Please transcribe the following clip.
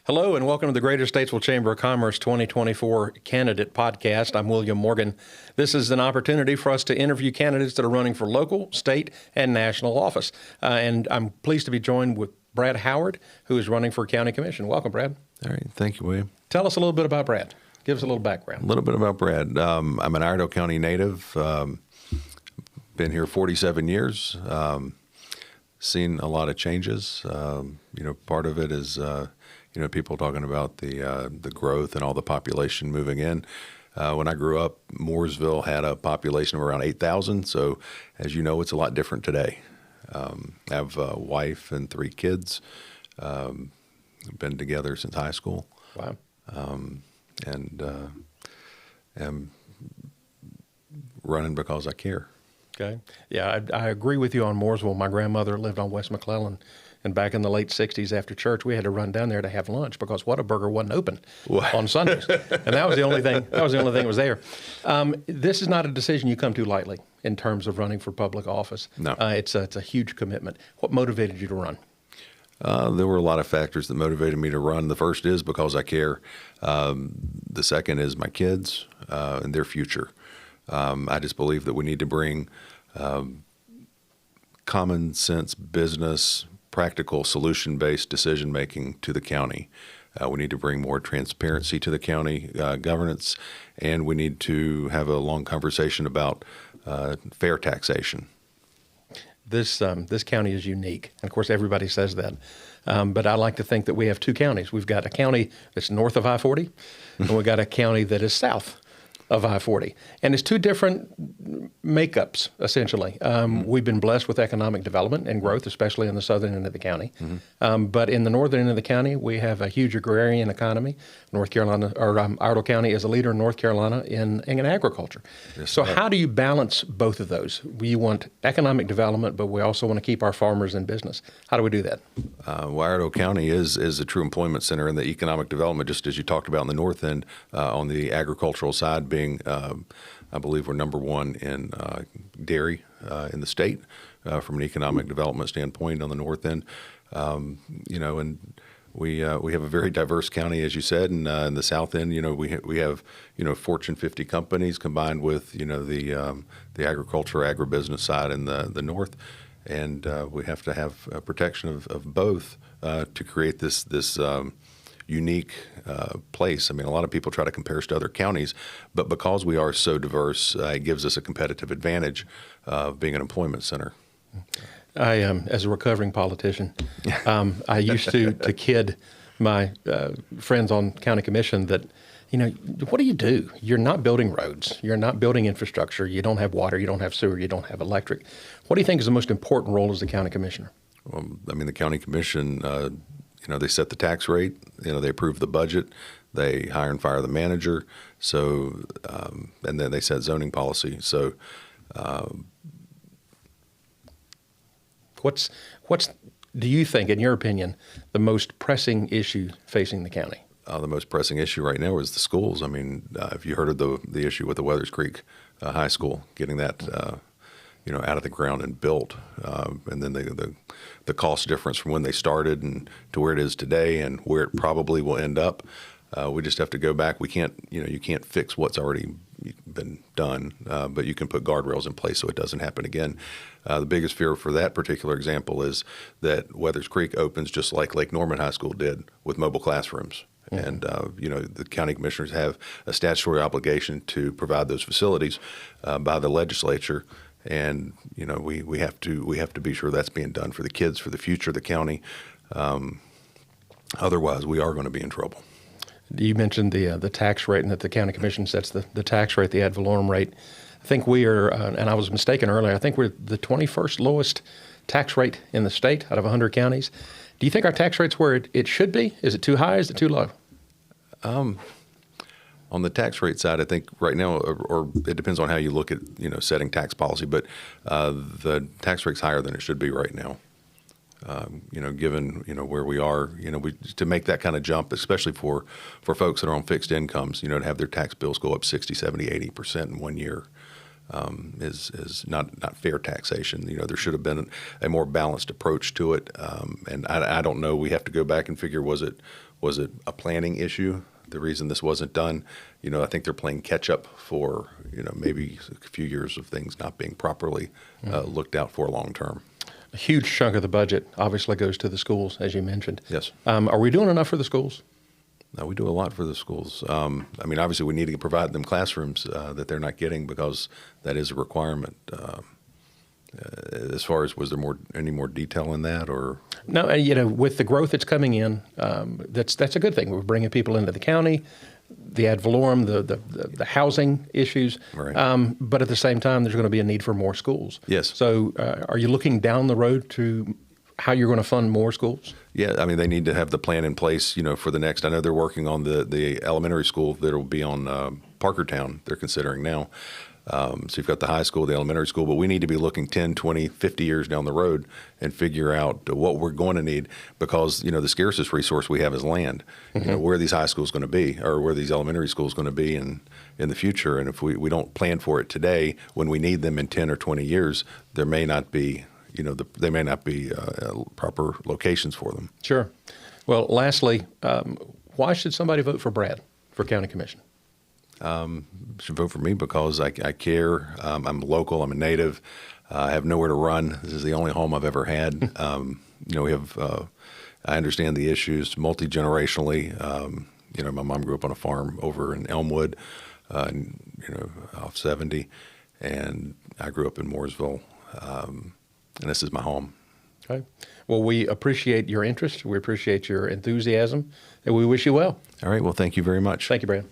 Hello and welcome to the Greater Statesville Chamber of Commerce 2024 Candidate Podcast. I'm William Morgan. This is an opportunity for us to interview candidates that are running for local, state, and national office. And I'm pleased to be joined with Brad Howard, who is running for County Commission. Welcome, Brad. All right. Thank you, William. Tell us a little bit about Brad. Give us a little background. A little bit about Brad. I'm an Iredell County native. Been here 47 years. Seen a lot of changes. Part of it is people talking about the growth and all the population moving in. When I grew up, Mooresville had a population of around 8,000. So, as you know, it's a lot different today. I have a wife and 3 kids. Been together since high school. Wow. And am running because I care. Okay. Yeah, I agree with you on Mooresville. My grandmother lived on West McClellan. And back in the late 60s after church, we had to run down there to have lunch because Whataburger wasn't open on Sundays. And that was the only thing that was there. This is not a decision you come to lightly in terms of running for public office. No. It's a huge commitment. What motivated you to run? There were a lot of factors that motivated me to run. The first is because I care. The second is my kids and their future. I just believe that we need to bring common sense business, practical, solution-based decision-making to the county. We need to bring more transparency to the county governance, and we need to have a long conversation about fair taxation. This county is unique. And of course, everybody says that. But I like to think that we have 2 counties. We've got a county that's north of I-40, and we've got a county that is south of I-40. And it's 2 different makeups, essentially. We've been blessed with economic development and growth, especially in the southern end of the county. But in the northern end of the county, we have a huge agrarian economy. North Carolina, or Iredell County is a leader in North Carolina in agriculture. Yes, so how do you balance both of those? We want economic development, but we also want to keep our farmers in business. How do we do that? Iredell County is a true employment center in the economic development, just as you talked about in the north end, on the agricultural side being, I believe we're number 1 in dairy in the state from an economic development standpoint on the north end. And we have a very diverse county, as you said, and in the south end, we have Fortune 50 companies combined with the agriculture, agribusiness side in the north, and we have to have a protection of both to create this unique place. I mean, a lot of people try to compare us to other counties, but because we are so diverse, it gives us a competitive advantage of being an employment center. I, as a recovering politician, I used to kid my friends on county commission that, what do? You're not building roads. You're not building infrastructure. You don't have water. You don't have sewer. You don't have electric. What do you think is the most important role as the county commissioner? Well, I mean, the county commission, they set the tax rate. They approve the budget. They hire and fire the manager. So, and then they set zoning policy. So, What's do you think, in your opinion, the most pressing issue facing the county? The most pressing issue right now is the schools. I mean, if you heard of the issue with the Weathers Creek High School, getting that out of the ground and built, and then the cost difference from when they started and to where it is today and where it probably will end up. We just have to go back. We can't, you can't fix what's already been done, but you can put guardrails in place so it doesn't happen again. The biggest fear for that particular example is that Weathers Creek opens just like Lake Norman High School did with mobile classrooms. And, the county commissioners have a statutory obligation to provide those facilities by the legislature. And, we have to be sure that's being done for the kids, for the future of the county. Otherwise, we are going to be in trouble. You mentioned the tax rate and that the county commission sets the tax rate, the ad valorem rate. I think we are, and I was mistaken earlier, I think we're the 21st lowest tax rate in the state out of 100 counties. Do you think our tax rate's where it should be? Is it too high? Is it too low? On the tax rate side, I think right now, or it depends on how you look at, setting tax policy, but the tax rate's higher than it should be right now. Given, where we are, to make that kind of jump, especially for folks that are on fixed incomes, to have their tax bills go up 60, 70, 80% in 1 year is not fair taxation. There should have been a more balanced approach to it. And I don't know. We have to go back and figure, was it Was it a planning issue? The reason this wasn't done, I think they're playing catch up for, maybe a few years of things not being properly looked out for long term. A huge chunk of the budget obviously goes to the schools, as you mentioned. Yes. Are we doing enough for the schools? No, we do a lot for the schools. Obviously, we need to provide them classrooms that they're not getting because that is a requirement. As far as, was there any more detail in that, or? No, with the growth that's coming in, that's a good thing. We're bringing people into the county, the ad valorem, the housing issues. Right. But at the same time, there's going to be a need for more schools. Yes. So are you looking down the road to how you're going to fund more schools? Yeah, they need to have the plan in place, for the next. I know they're working on the elementary school that will be on Parkertown. They're considering now. So you've got the high school, the elementary school, but we need to be looking 10, 20, 50 years down the road and figure out what we're going to need because, the scarcest resource we have is land. Mm-hmm. Where are these high schools going to be or where are these elementary schools going to be in the future? And if we don't plan for it today, when we need them in 10 or 20 years, there may not be, they may not be proper locations for them. Sure. Well, lastly, why should somebody vote for Brad for county commission? Should vote for me because I care. I'm local. I'm a native. I have nowhere to run. This is the only home I've ever had. We have. I understand the issues multi-generationally. My mom grew up on a farm over in Elmwood, off 70, and I grew up in Mooresville, and this is my home. Okay. Well, we appreciate your interest. We appreciate your enthusiasm, and we wish you well. All right. Well, thank you very much. Thank you, Brad.